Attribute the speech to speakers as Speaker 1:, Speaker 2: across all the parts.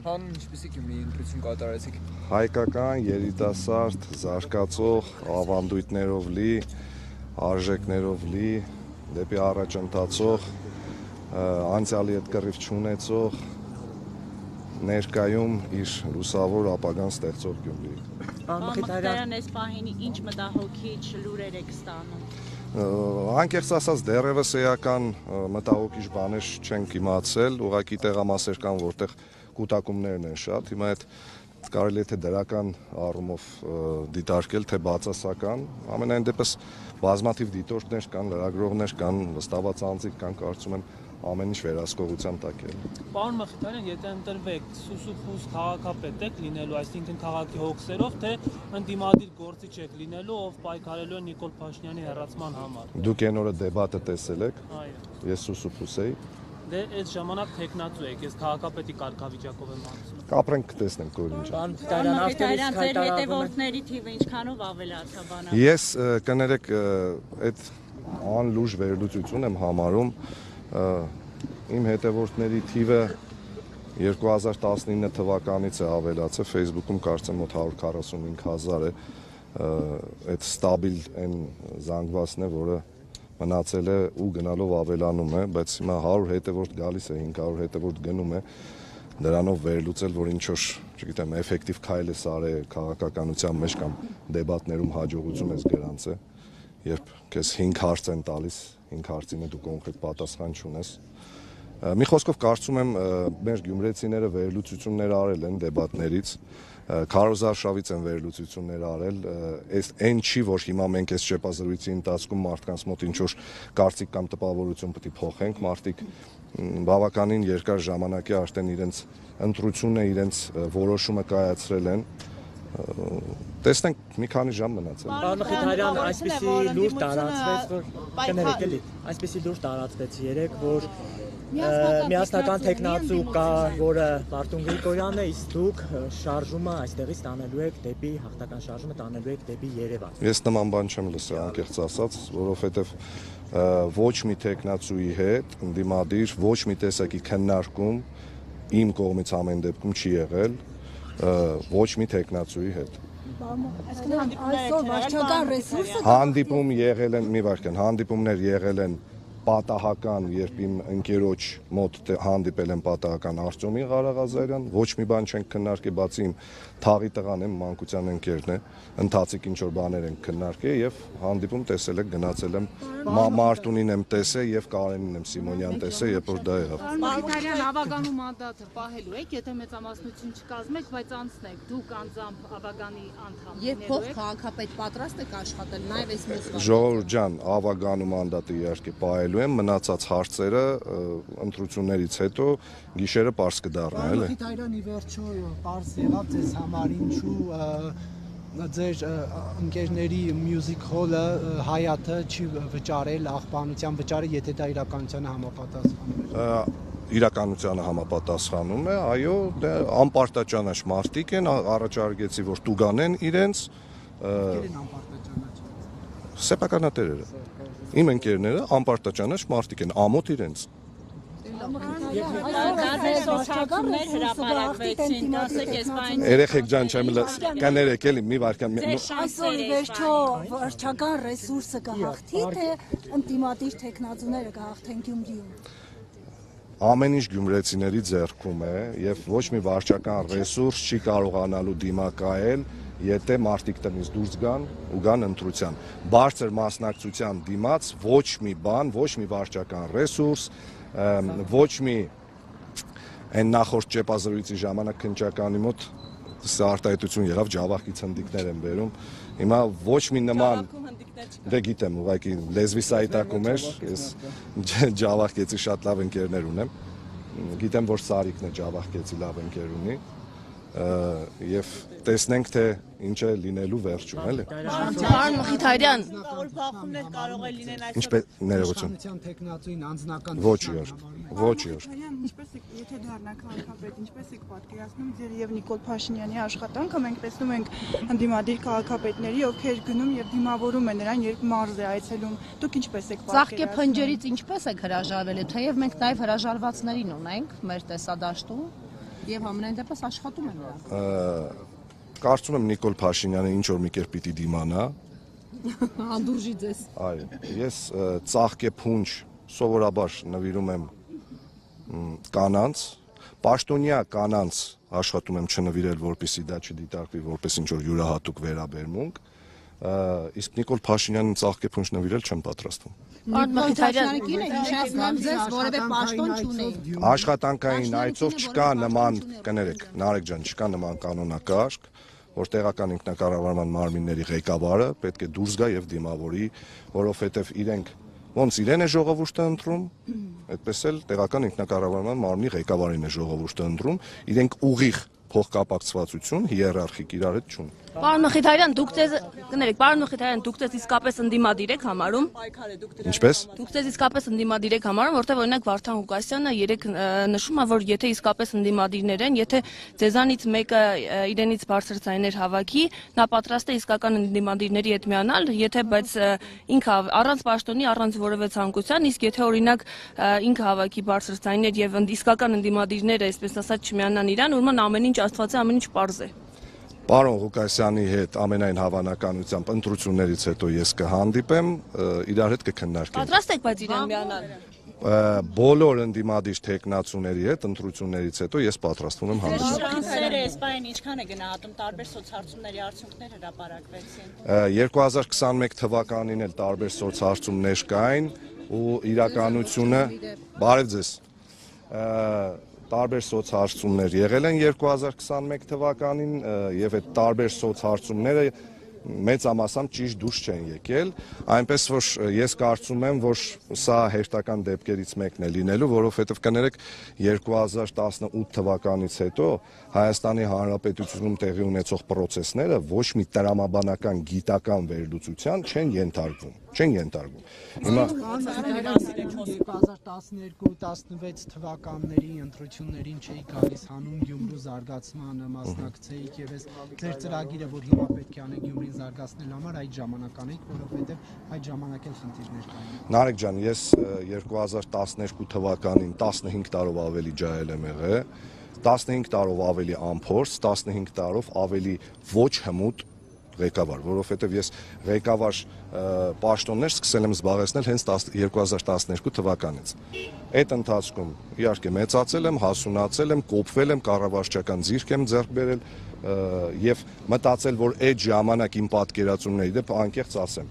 Speaker 1: Հանուն ինչպեսի Գյումրիի ընտրություն կատարեցիք։
Speaker 2: Հայկական, երիտասարդ, զարգացող, ավանդույթներով լի, արժեքներով լի, դեպի առաջ ընթացող, անցյալի հետ կռիվ չունեցող, ներկայում իր լուսավոր ապագան ստեղծող Գյումրի։
Speaker 3: Պարոն Մխիթարյան, այս պահին ինչ մտահոգիչ լուրեր եք ստանում։
Speaker 2: Անկեղծ ասած դեռևս էական մտահոգիչ բաներ չենք իմացել, ուղղակի տեղամասեր կան, որտեղ կուտակումներն են շատ, հիմա այդ կարելի է թե դրական առումով դիտարկել, թե բացասական, ամենայն դեպս բազմաթիվ դիտորդներ կան, լրագրողներ կան, վստահված անձիկ կան, կարծում եմ ամեն ինչ վերահսկողության տակ է։
Speaker 4: Պարոն Մխիթարյան, եթե ընտրվեք սուսուփուս քաղաքապետ եք լինելու, այսինքն քաղաքի հոգսերով, թե ընդդիմադիր գործիչ եք լինելու, ով պայքարելու է Նիկոլ Փաշինյանի հեռացման համար։
Speaker 2: Դուք այն օրը դեբատը տեսել եք։
Speaker 4: Այո։
Speaker 2: Ես սուսուփուս էի։
Speaker 4: Դե այդ ժամանակ տեխնացու եք, ես քաղաքապետի կարգավիճակով եմ ասում։
Speaker 2: Կապրենք կտեսնենք որ ինչ։
Speaker 3: Պարոն Մխիթարյան, ձեր հետևորդների թիվը ինչքանով ավելացավ բանալի։
Speaker 2: Ես կներեք այդ անլուժ վերլուծություն եմ համարում, իմ հետևորդների թիվը 2019 թվականից է ավելացել, Facebook-ում կարծեմ մոտ 145,000 է, այդ ստաբիլ այն զանգվածն է, որը մնացել է ու գնալով ավելանում է, բայց հիմա 100 հետևորդ գալիս է, 500 հետևորդ գնում է, դրանով վերլուծել, որ ինչ-որ, չգիտեմ, էֆեկտիվ քայլ է արել քաղաքականության մեջ կամ դեբատներում հաջողություն ես գրանցել, երբ քեզ 5 հարց են տալիս, 5 հարցին դու կոնկրետ պատասխան չունես։ Մի խոսքով կարծում եմ մեր գյումրեցիները վերլուծություններ արել են դեբատներից, Քարոզ Արշավից են վերլուծություններ արել, այն չի, որ հիմա մենք այս շփազրույցի ընթացքում մարդկանց մոտ ինչ-որ կարծիք կամ տպավորություն պետք է փոխենք, մարդիկ բավականին երկար ժամանակի արդեն իրենց ընտրությունը, իրենց որոշումը կայացրել են, տեսնենք մի քանի ժամ մնացել։
Speaker 5: Պարոն Մխիթարյան, այսպեսի լուր տարածվեց, որ կներեք էլի, այսպեսի լուր տարածվեց երեք, որ միասնական տեխնացու կա, որը Վարդուն Գրիգորյանն է, իսկ դուք շարժումը այստեղից տանելու եք դեպի հաղթական շարժումը տանելու եք դեպի Երևան։
Speaker 2: Ես նման բան չեմ լսել, անկեղծ ասած, որովհետև ոչ մի տեխնացուի հետ ընդդիմադիր ոչ մի տեսակի քննարկում իմ կողմից ամեն դեպքում չի եղել, ոչ մի տեխնացուի հետ։
Speaker 6: Այսօր վարչական ռեսուրսը
Speaker 2: Հանդիպում եղել են, մի վարքան, հանդիպումներ եղել են պատահական, երբ իմ ընկերոջ մոտ հանդիպել են պատահական Արտյոմի Ղարաղազարյան, ոչ մի բան չենք քննարկել, բացի իմ թաղի տղան եմ, մանկության ընկերն է, ընթացիկ ինչ-որ բաներ ենք քննարկել եւ հանդիպում տեսել եք, գնացել եմ, Մարտունին եմ տեսել եւ Կարենին եմ Սիմոնյան տեսել, երբ որ դա եղավ։
Speaker 7: Մխիթարյան, ավագանու մանդատը պահելու եք, եթե մեծամասնություն չկազմեք, բայց անցնեք, դուք անձամբ ավագանի անդամ
Speaker 6: եւ փոխ քաղաքապետ պատրաստ եք աշխատել նաեւ այս մեծ
Speaker 2: Ժողովուրդ ջան, ավագանու մանդատը իհարկե պահելու եմ, մնացած հարցերը ընտրություններից հետո գիշերը պարզ կդառնա, էլի։
Speaker 8: Մխիթարյան, ի վերջո պարզ եղավ ձեզ համար ինչու ձեր ընկերների Music Hall-ը Հայաթը չի վճարել աղբանության վճարը, եթե դա իրականությանը համապատասխանում է։
Speaker 2: Իրականությանը համապատասխանում է, այո, անպարտաճանաչ մարդիկ են, առաջարկեցի, որ տուգանեն իրենց սեփականատերերը։ Իմ ընկերները անպարտաճանաչ մարդիկ են, ամոթ իրենց։ Երեխեք ջան, չեմ կներեք էլի մի վարքան։
Speaker 6: Այսօր վերջո վարչական ռեսուրսը կհաղթի, թե ընդդիմադիր տեխնացուները կհաղթեն Գյումրիում։
Speaker 2: Ամեն ինչ գյումրեցիների ձեռքում է եւ ոչ մի վարչական ռեսուրս չի կարողանալու դիմակայել, եթե մարդիկ տնից դուրս գան ու գան ընտրության։ Բարձր մասնակցության դիմաց ոչ մի բան, ոչ մի վարչական ռեսուրս, ոչ մի այն նախորդ ճեպազրույցի ժամանակ քննչականի մոտ սա արտահայտություն եղավ, ջավախքի ցնդիկներ են բերում։ Հիմա ոչ մի նման դե գիտեմ, ուղղակի լեզվի սայտակում էր, ես ջավախքեցի շատ լավ ընկերներ ունեմ։ Գիտեմ, որ Սարիկն է ջավախքեցի լավ ընկեր ունի։ Եվ տեսնենք, թե ինչ է լինելու վերջում, էլի։
Speaker 7: Պարոն Մխիթարյան,
Speaker 3: Բախումներ կարող է լինեն այս
Speaker 2: Ինչպես ներողություն։
Speaker 8: Տեխնացուին անձնական
Speaker 2: Ոչ իհարկե, ոչ իհարկե։
Speaker 9: Ինչպես եք, եթե դառնաք քաղաքապետ, ինչպես եք պատկերացնում ձեր եւ Նիկոլ Փաշինյանի աշխատանքը, մենք տեսնում ենք ընդդիմադիր քաղաքապետների, ովքեր գնում եւ դիմավորում են նրան, երբ մարզ է այցելում։ Դուք ինչպես եք պատկերացնում։
Speaker 7: ծաղկե փնջերից ինչպես եք հրաժարվել, թեև մենք նաև հրաժարվածներին ունենք մեր տեսադաշտում։
Speaker 6: Եվ ամենայն դեպս աշխատում են նրանք։
Speaker 2: Կարծում եմ Նիկոլ Փաշինյանը ինչ որ մի կերպ պիտի դիմանա։
Speaker 6: Անդուրժի ձեզ։
Speaker 2: Այո, ես ծաղկե փունջ սովորաբար նվիրում եմ կանանց, պաշտոնյա կանանց աշխատում եմ չնվիրել, որպեսզի դա չդիտարկվի որպես ինչ որ յուրահատուկ վերաբերմունք, իսկ Նիկոլ Փաշինյանին ծաղկե փունջ նվիրել չեմ պատրաստվում։
Speaker 6: Պարոն Մխիթարյան, հիշեցնեմ ձեզ, որևէ պաշտոն չունեի։
Speaker 2: Աշխատանքային այցով չկա նման, կներեք, Նարեկ ջան, չկա նման կանոնակարգ, որ տեղական ինքնակառավարման մարմինների ղեկավարը պետք է դուրս գա եւ դիմավորի, որովհետեւ իրենք ոնց իրեն է ժողովուրդը ընտրում, այդպես էլ տեղական ինքնակառավարման մարմնի ղեկավարին է ժողովուրդը ընտրում, իրենք ուղիղ փոխկապակցվածություն հիերարխիկ իրար հետ չունեն։
Speaker 10: Պարոն Մխիթարյան, դուք ձեզ իսկապես ընդդիմադիր եք համարում։
Speaker 2: Ինչպես։
Speaker 10: Դուք ձեզ իսկապես ընդդիմադիր եք համարում, որտեղ օրինակ Վարդան Ղուկասյանը երեք նշում է, որ եթե իսկապես ընդդիմադիրներ են, եթե ձեզանից մեկը իրենից բարձր ձայներ հավաքի, նա պատրաստ է իսկական ընդդիմադիրների հետ միանալ, եթե բայց ինքը առանց պաշտոնի, առանց որևէ ցանկության, իսկ եթե օրինակ ինքը հավաքի բարձր ձայներ եւ իսկական ընդդիմադիրները, այսպես ասած, չմիանան իրան, ուրեմն ամեն ինչ Աստված է, ամեն ինչ պարզ է։
Speaker 2: Պարոն Ղուկասյանի հետ ամենայն հավանականությամբ ընտրություններից հետո ես կհանդիպեմ, իրար հետ կքննարկենք։
Speaker 10: Պատրաստ եք բայց իրեն միանալ։
Speaker 2: Բոլոր ընդդիմադիր տեխնացուների հետ ընտրություններից հետո ես պատրաստվում եմ հանդիպել։
Speaker 3: Շանսերը այսպայն ինչքան է գնահատում տարբեր սոցհարցումների արդյունքներ հրապարակվեցին։
Speaker 2: 2021 թվականին էլ տարբեր սոցհարցումներ կային ու իրականությունը բարև ձեզ տարբեր սոցհարցումներ եղել են 2021 թվականին եւ այդ տարբեր սոցհարցումները մեծամասամբ ճիշտ դուրս չեն եկել, այնպես որ ես կարծում եմ, որ սա հերթական դեպքերից մեկն է լինելու, որովհետեւ կներեք 2018 թվականից հետո Հայաստանի Հանրապետությունում տեղի ունեցող process-ները ոչ մի տրամաբանական գիտական վերլուծության չեն ենթարկվում։ Հիմա
Speaker 8: 2012-16 թվականների ընտրություններին չէի գալիս հանուն Գյումրու զարգացմանը մասնակցեիք եւ այս ձեր ծրագիրը, որ հիմա պետք է անեք Գյումրին զարգացնելու համար, այդ ժամանակ անեք, որովհետեւ այդ ժամանակ էլ խնդիրներ կային։
Speaker 2: Նարեկ ջան, ես 2012 թվականին 15 տարով ավելի ջահել եմ եղել, 15 տարով ավելի անփորձ, 15 տարով ավելի ոչ հմուտ ղեկավար, որովհետև ես ղեկավար պաշտոններ սկսել եմ զբաղեցնել հենց 2012 թվականից։ Այդ ընթացքում իհարկե մեծացել եմ, հասունացել եմ, կոփվել եմ, կառավարչական ձիրք եմ ձեռք բերել եւ մտածել, որ այդ ժամանակ իմ պատկերացումների դեպ անկեղծ ասեմ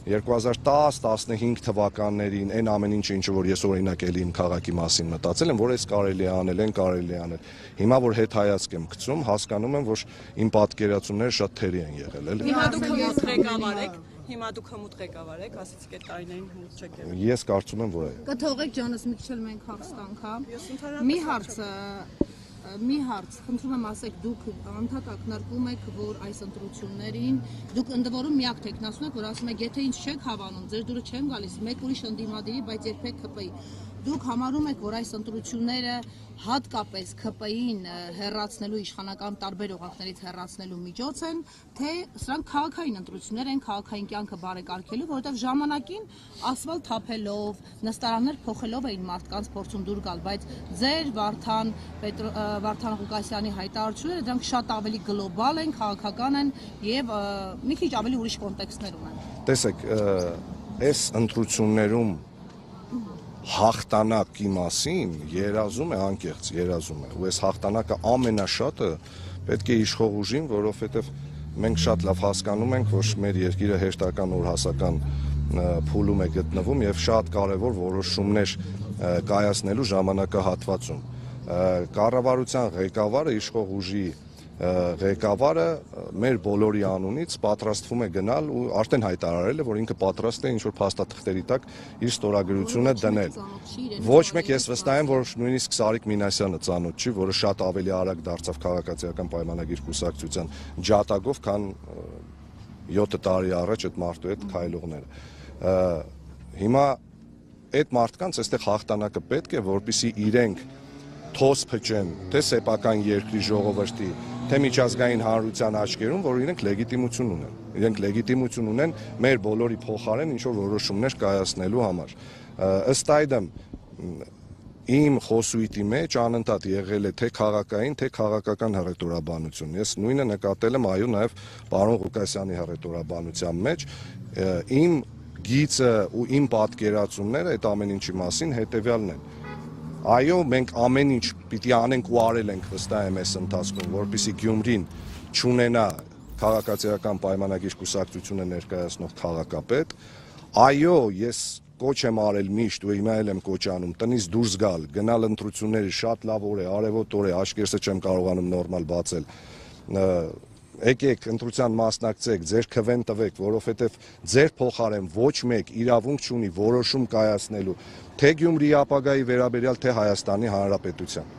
Speaker 2: 2010-15 թվականներին այն ամեն ինչը ինչ որ ես օրինակ էլի իմ քաղաքի մասին մտածել եմ, որ այս կարելի է անել, Հիմա որ հետ հայացք եմ գցում, հասկանում եմ, որ իմ պատկերացումները շատ թերի են եղել, էլի։
Speaker 3: Հիմա դուք հմուտ ղեկավար եք, ասեցիք այդ տարիներին հմուտ չեք եղել։
Speaker 2: Ես կարծում եմ, որ այո։
Speaker 6: Կթողեք ջանս մի քիչ մենք հաղստանք, հա։ Մի հարց, խնդրում եմ ասեք, դուք անդադ ակնարկում եք, որ այս ընտրություններին դուք ընդվորում միակ տեխնացուն եք, որ ասում եք, եթե ինձ չեք հավանում, ձեր դուրը չեմ գալիս, մեկ ուրիշ ընդդիմադիրի, բայց երբեք ՔՊ-ի։ Դուք համարում եք, որ այս ընտրությունները հատկապես ՔՊ-ին հեռացնելու իշխանական տարբեր օղակներից հեռացնելու միջոց են, թե սրանք քաղաքային ընտրություններ են, քաղաքային կյանքը բարեկարգելու, որովհետև ժամանակին ասֆալտ թափելով, նստարաններ փոխելով էին մարդկանց փորձում դուր գալ, բայց ձեր Վարդան Ղուկասյանի հայտարարությունները դրանք շատ ավելի գլոբալ են, քաղաքական են եւ մի քիչ ավելի ուրիշ կոնտեքստներ ունեն։
Speaker 2: Տեսեք, այս ընտրություններում հաղթանակի մասին երազում է անկեղծ, երազում է, ու այս հաղթանակը ամենաշատը պետք է իշխող ուժին, որովհետև մենք շատ լավ հասկանում ենք, որ մեր երկիրը հերթական օրհասական փուլում է գտնվում եւ շատ կարեւոր որոշումներ կայացնելու ժամանակահատվածում։ Կառավարության ղեկավարը, իշխող ուժի ղեկավարը մեր բոլորի անունից պատրաստվում է գնալ ու արդեն հայտարարել է, որ ինքը պատրաստ է ինչ-որ փաստաթղթերի տակ իր ստորագրությունը դնել։ Ոչ մեկ ես վստահ եմ, որ նույնիսկ Սարիկ Մինասյանը ծանոթ չի, որը շատ ավելի արագ դարձավ քաղաքացիական պայմանագիր կուսակցության ջատագով, քան 7 տարի առաջ այդ մարդու հետ քայլողները։ Հիմա այդ մարդկանց այստեղ հաղթանակը պետք է, որպեսզի իրենք թոս փչեն, թե սեփական երկրի ժողովրդի, թե միջազգային հանրության աչքերում, որ իրենք լեգիտիմություն ունեն։ Իրենք լեգիտիմություն ունեն մեր բոլորի փոխարեն ինչ որ որոշումներ կայացնելու համար։ Ըստ այդմ իմ խոսույթի մեջ անընդհատ եղել է թե քաղաքային, թե քաղաքական հռետորաբանություն։ Ես նույնը նկատել եմ այո նաև պարոն Ղուկասյանի հռետորաբանության մեջ, իմ գիծը ու իմ պատկերացումները այդ ամեն ինչի մասին հետևյալն են։ Այո, մենք ամեն ինչ պիտի անենք ու արել ենք վստահ եմ այս ընթացքում, որպեսզի Գյումրին չունենա քաղաքացիական պայմանագիր կուսակցությունը ներկայացնող քաղաքապետ։ Այո, ես կոչ եմ արել միշտ ու հիմա էլ եմ կոչ անում տնից դուրս գալ, գնալ ընտրությունների շատ լավ օր է, արևոտ օր է, աչքերսը չեմ կարողանում նորմալ բացել։ Եկեք ընտրության մասնակցեք, ձեր քվեն տվեք, որովհետև ձեր փոխարեն ոչ մեկ իրավունք չունի որոշում կայացնելու թե Գյումրիի ապագայի վերաբերյալ, թե Հայաստանի Հանրապետության։